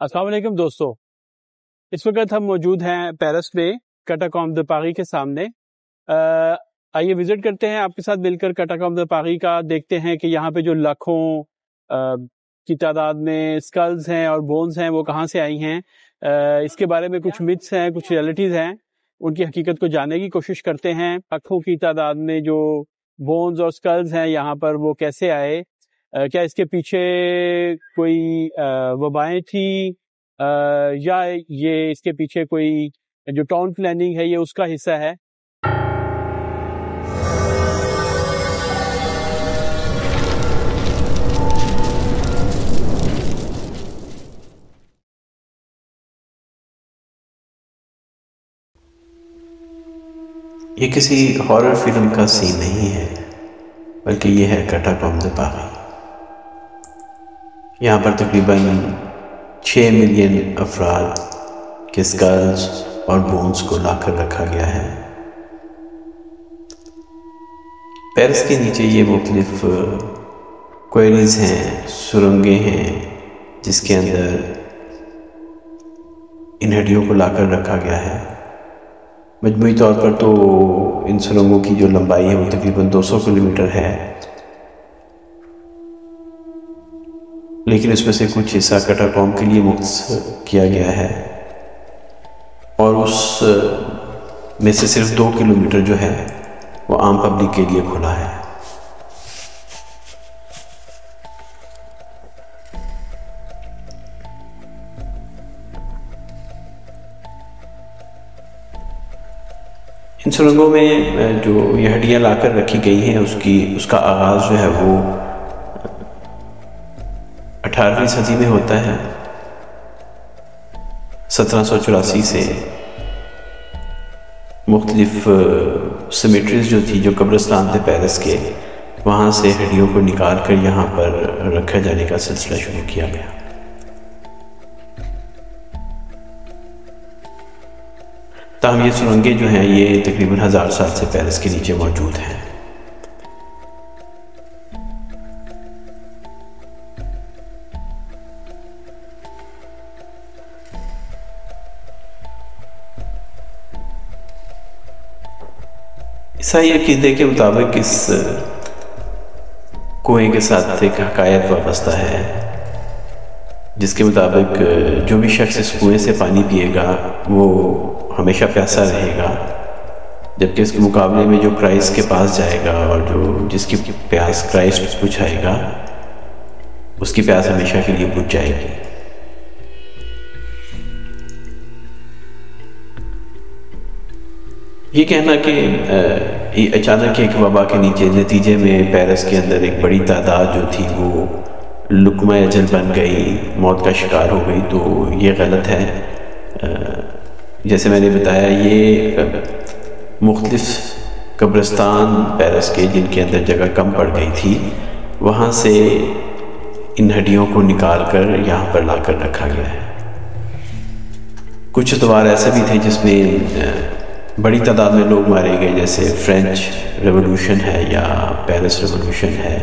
अस्सलाम वालेकुम दोस्तों, इस वक्त हम मौजूद हैं पेरिस में कैटाकॉम्ब दे पारी के सामने। आइए विजिट करते हैं आपके साथ मिलकर कैटाकॉम्ब दे पारी का। देखते हैं कि यहाँ पे जो लाखों की तादाद में स्कल्स हैं और बोन्स हैं वो कहाँ से आई हैं। इसके बारे में कुछ मिथ्स हैं, कुछ रियलिटीज़ हैं, उनकी हकीकत को जानने की कोशिश करते हैं। लाखों की तादाद में जो बोन्स और स्कल्स हैं यहाँ पर वो कैसे आए, क्या इसके पीछे कोई वबाएं थी या ये इसके पीछे कोई जो टाउन प्लानिंग है ये उसका हिस्सा है। ये किसी हॉरर फिल्म का सीन नहीं है, बल्कि ये है कैटाकॉम्ब दे पारी। यहाँ पर तकरीबन 6 मिलियन अफराद के स्कल्स और बोन्स को लाकर रखा गया है। पेरिस के नीचे ये मुख्तलिफ क्वेरीज हैं, सुरंगें हैं, जिसके अंदर इन हड्डियों को लाकर रखा गया है। मजमूई तौर पर तो इन सुरंगों की जो लंबाई है वो तकरीबन 200 किलोमीटर है, लेकिन उसमें से कुछ हिस्सा कैटाकॉम्ब के लिए मुख्तस किया गया है और उस में से सिर्फ 2 किलोमीटर जो है वो आम पब्लिक के लिए खुला है। इन सुरंगों में जो ये हड्डियाँ लाकर रखी गई हैं उसका आगाज़ जो है वो 18वीं सदी में होता है। 1784 से मुख्तलिफ सिमेट्रीज जो थी, जो कब्रिस्तान थे पेरिस के, वहाँ से हड्डियों को निकाल कर यहाँ पर रखा जाने का सिलसिला शुरू किया गया। ताहम ये सुरंगें जो हैं ये तकरीबन 1000 साल से पेरिस के नीचे मौजूद हैं। ईसाई अकीदे के मुताबिक इस कुएं के साथ एक हकायत वाबस्ता है, जिसके मुताबिक जो भी शख्स इस कुएं से पानी पिएगा वो हमेशा प्यासा रहेगा, जबकि इसके मुकाबले में जो क्राइस्ट के पास जाएगा और जो जिसकी प्यास क्राइस्ट बुझाएगा उसकी प्यास हमेशा के लिए बुझ जाएगी। ये कहना कि अचानक एक वबा के नतीजे में पेरिस के अंदर एक बड़ी तादाद जो थी वो लुकमा अजल बन गई, मौत का शिकार हो गई, तो ये गलत है। जैसे मैंने बताया, ये मुख्तलिफ कब्रिस्तान पेरिस के जिनके अंदर जगह कम पड़ गई थी, वहाँ से इन हड्डियों को निकाल कर यहाँ पर लाकर रखा गया है। कुछ अतवार ऐसे भी थे जिसमें बड़ी तादाद में लोग मारे गए, जैसे फ्रेंच रेवोल्यूशन है या पेरिस रेवोल्यूशन है,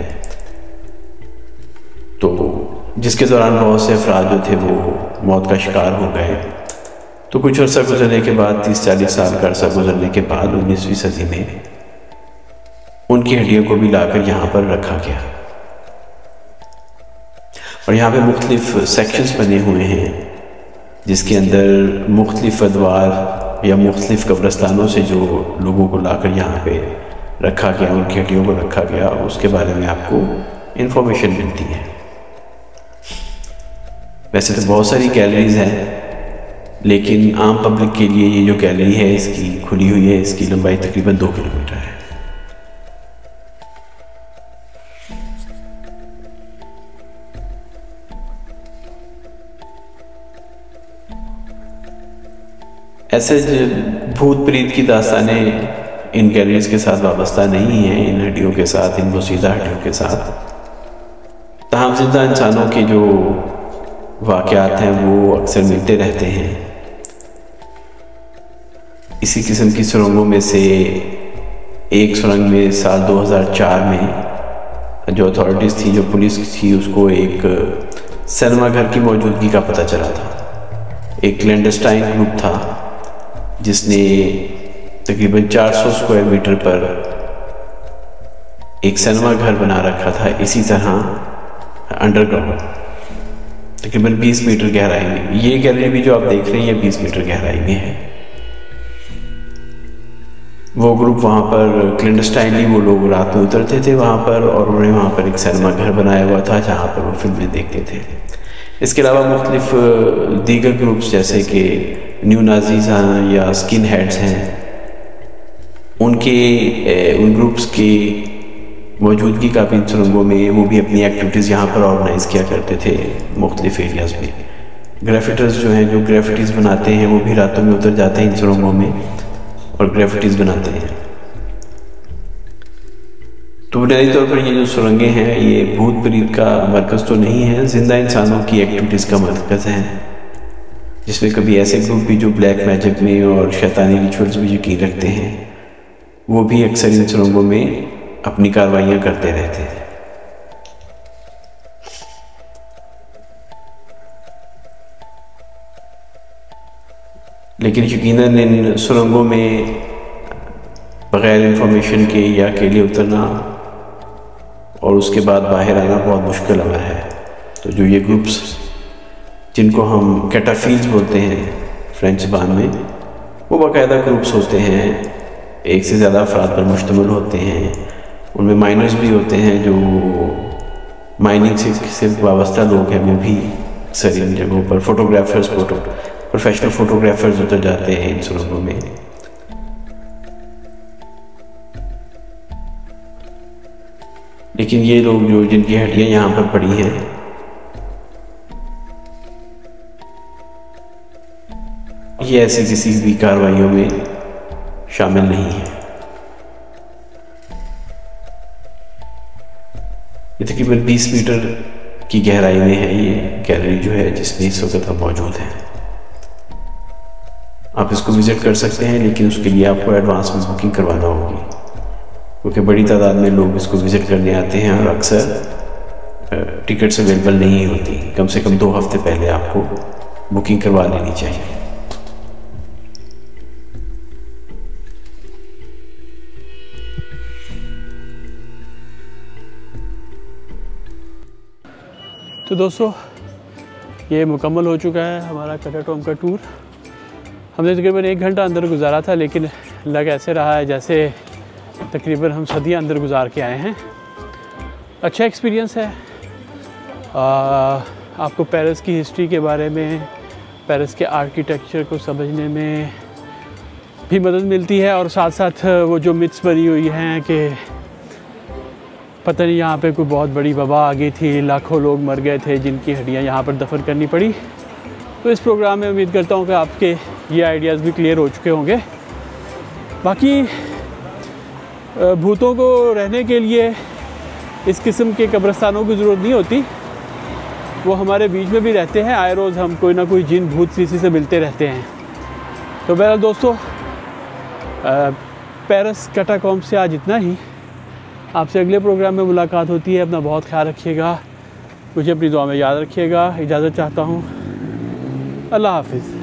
तो जिसके दौरान बहुत से अफराद जो थे वो मौत का शिकार हो गए। तो कुछ अर्सा गुजरने के बाद, 30-40 साल का अर्सा गुजरने के बाद 19वीं सदी में उनकी हड्डियों को भी लाकर यहाँ पर रखा गया और यहाँ पे मुख्तलिफ सेक्शंस बने हुए हैं, जिसके अंदर मुख्तलिफ अदवार या मुख्तलिफ कब्रिस्तानों से जो लोगों को लाकर यहाँ पे रखा गया, उनकी हड्डियों को रखा गया, उसके बारे में आपको इंफॉर्मेशन मिलती है। वैसे तो बहुत सारी गैलरीज हैं, लेकिन आम पब्लिक के लिए ये जो गैलरी है इसकी खुली हुई है, इसकी लंबाई तकरीबन 2 किलोमीटर है। ऐसे भूत प्रीत की दास्तानें इन गैलरीज के साथ वाबस्ता नहीं है, इन हड्डियों के साथ, इन बोसीदा हड्डियों के साथ। ताहम जिंदा इंसानों के जो वाक़यात हैं वो अक्सर मिलते रहते हैं। इसी किस्म की सुरंगों में से एक सुरंग में साल 2004 में जो अथॉरिटीज़ थी, जो पुलिस थी, उसको एक सिनेमा घर की मौजूदगी का पता चला था। एक क्लैंडस्टाइन ग्रुप था जिसने तकरीबन 400 स्क्वायर मीटर पर एक सिनेमा घर बना रखा था, इसी तरह अंडरग्राउंड, तकरीबन 20 मीटर गहराई में। ये गैलरी भी जो आप देख रहे हैं ये 20 मीटर गहराई में है। वो ग्रुप वहाँ पर क्लैंडस्टाइनली वो लोग रात में उतरते थे वहाँ पर, और उन्होंने वहाँ पर एक सिनेमा घर बनाया हुआ था जहाँ पर वो फिल्में देखते थे। इसके अलावा मुख्तलिफ दीगर ग्रुप्स जैसे कि न्यू नाजीज़ हैं या स्किन हेड्स हैं, उन ग्रुप्स की मौजूदगी का भी इन सुरंगों में वो भी अपनी एक्टिविटीज़ यहाँ पर ऑर्गेनाइज़ किया करते थे मुख्तलिफ एरियाज़ में। ग्राफिटर्स जो हैं, जो ग्राफिटीज़ बनाते हैं, वो भी रातों में उतर जाते हैं इन सुरंगों में और ग्राफिटीज़ बनाते हैं। तो बुनियादी तौर पर ये जो सुरंगें हैं ये भूत प्रेत का मरकज़ तो नहीं है, जिंदा इंसानों की एक्टिविटीज़ का मरकज़ है, जिसमें कभी ऐसे ग्रुप भी जो ब्लैक मैजिक में और शैतानी रिचुअल्स में यकीन रखते हैं, वो भी अक्सर इन सुरंगों में अपनी कार्रवाइयाँ करते रहते हैं। लेकिन यकीनन इन सुरंगों में बग़ैर इंफॉर्मेशन के या अकेले उतरना और उसके बाद बाहर आना बहुत मुश्किल अमल है। तो जो ये ग्रुप्स जिनको हम कैटाफील्स बोलते हैं फ्रेंच ज़बान में, वो बाकायदा ग्रुप्स होते हैं, एक से ज़्यादा अफराद पर मुश्तमिल होते हैं। उनमें माइनर्स भी होते हैं जो माइनिंग से सिर्फ वाबस्ता लोग हैं, वो भी अक्सर इन जगहों पर फोटोग्राफर्स प्रोफेशनल फोटोग्राफर्स उतर जाते हैं इन सुरंगों में। लेकिन ये लोग जो जिनकी हड्डियां यहाँ पर पड़ी हैं, ये ऐसी किसी भी कार्रवाइयों में शामिल नहीं है। ये तकरीबन 20 मीटर की गहराई में है ये गैलरी जो है जिसमें इस वक्त हम मौजूद हैं। आप इसको विज़िट कर सकते हैं, लेकिन उसके लिए आपको एडवांस में बुकिंग करवाना होगी, क्योंकि बड़ी तादाद में लोग इसको विज़िट करने आते हैं और अक्सर टिकट्स अवेलेबल नहीं होती। कम से कम 2 हफ्ते पहले आपको बुकिंग करवा लेनी चाहिए। तो दोस्तों, ये मुकम्मल हो चुका है हमारा कटाटोम का टूर। हमने तकरीबन 1 घंटा अंदर गुजारा था, लेकिन लग ऐसे रहा है जैसे तकरीबन हम सदियाँ अंदर गुजार के आए हैं। अच्छा एक्सपीरियंस है। आपको पेरिस की हिस्ट्री के बारे में, पेरिस के आर्किटेक्चर को समझने में भी मदद मिलती है, और साथ साथ वो जो मिथ्स बनी हुई हैं कि पता नहीं यहाँ पे कोई बहुत बड़ी वबा आ गई थी, लाखों लोग मर गए थे जिनकी हड्डियाँ यहाँ पर दफन करनी पड़ी। तो इस प्रोग्राम में उम्मीद करता हूँ कि आपके ये आइडियाज़ भी क्लियर हो चुके होंगे। बाकी भूतों को रहने के लिए इस किस्म के कब्रिस्तानों की ज़रूरत नहीं होती, वो हमारे बीच में भी रहते हैं। आए रोज़ हम कोई ना कोई जिन भूत किसी से मिलते रहते हैं। तो बहरहाल दोस्तों, पेरिस कैटाकॉम्ब से आज इतना ही। आपसे अगले प्रोग्राम में मुलाकात होती है। अपना बहुत ख्याल रखिएगा, मुझे अपनी दुआ में याद रखिएगा। इजाज़त चाहता हूँ। अल्लाह हाफिज़।